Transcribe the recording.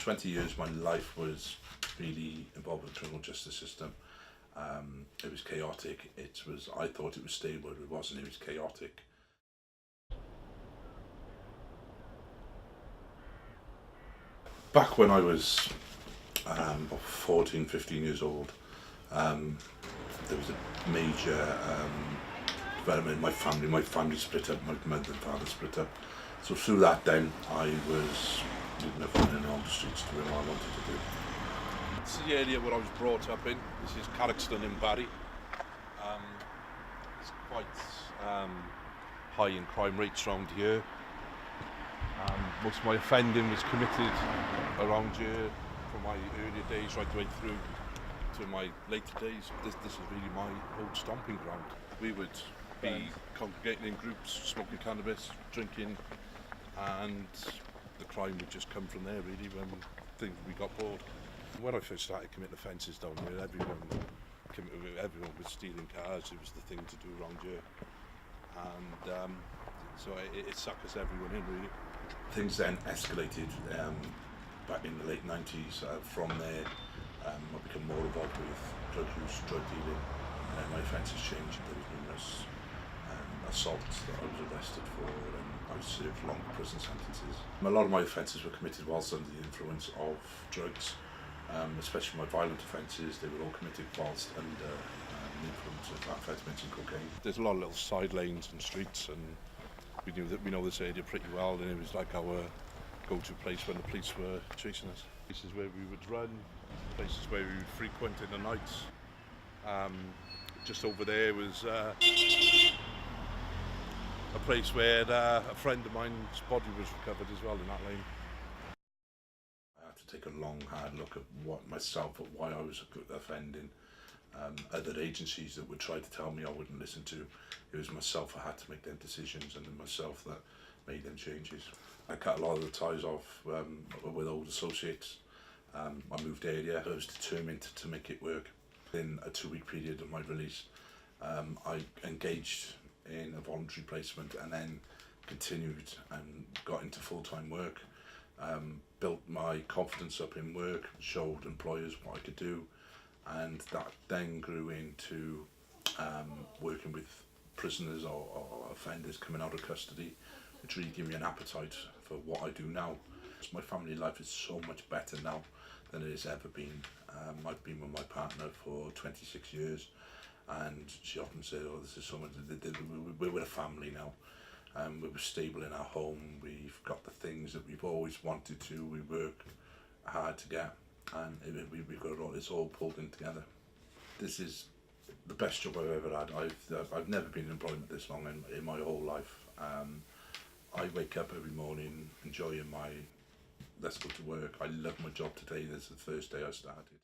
For 20 years, my life was really involved with the criminal justice system. It was chaotic. I thought it was stable, but it wasn't. It was chaotic. Back when I was 14, 15 years old, there was a major development in my family. My family split up, my mother and father split up. So through that then, I was running along the streets doing what I wanted to do. This is the area where I was brought up in. This is Cardiff in Barry. It's quite high in crime rates around here. Most of my offending was committed around here from my earlier days right the way through to my later days. This is really my old stomping ground. We would be congregating in groups, smoking cannabis, drinking, and the crime would just come from there really when we got bored. When I first started committing offences down here, everyone was stealing cars. It was the thing to do around here, and so it suckers everyone in really. Things then escalated back in the late 90s. From there, I became more involved with drug use, drug dealing, and my offences changed. There was numerous assaults that I was arrested for, and I served long prison sentences. A lot of my offences were committed whilst under the influence of drugs, especially my violent offences. They were all committed whilst under the influence of amphetamines and cocaine. There's a lot of little side lanes and streets, and we know this area pretty well, and it was like our go-to place when the police were chasing us. Places where we would run, places where we would frequent in the nights. Just over there was a place where a friend of mine's body was recovered as well in that lane. I had to take a long, hard look at why I was offending. Other agencies that would try to tell me I wouldn't listen to. It was myself I had to make them decisions, and myself that made them changes. I cut a lot of the ties off with old associates. I moved area. I was determined to make it work. In a 2-week period of my release, I engaged in a voluntary placement and then continued and got into full-time work. Built my confidence up in work, showed employers what I could do, and that then grew into working with prisoners or offenders coming out of custody, which really gave me an appetite for what I do now. My family life is so much better now than it has ever been. I've been with my partner for 26 years, and she often says, "Oh, this is so much." We're a family now. We're stable in our home. We've got the things that we've always wanted to. We work hard to get, and we've got it's all pulled in together. This is the best job I've ever had. I've never been in employment this long in my whole life. I wake up every morning enjoying let's go to work. I love my job today. This is the first day I started.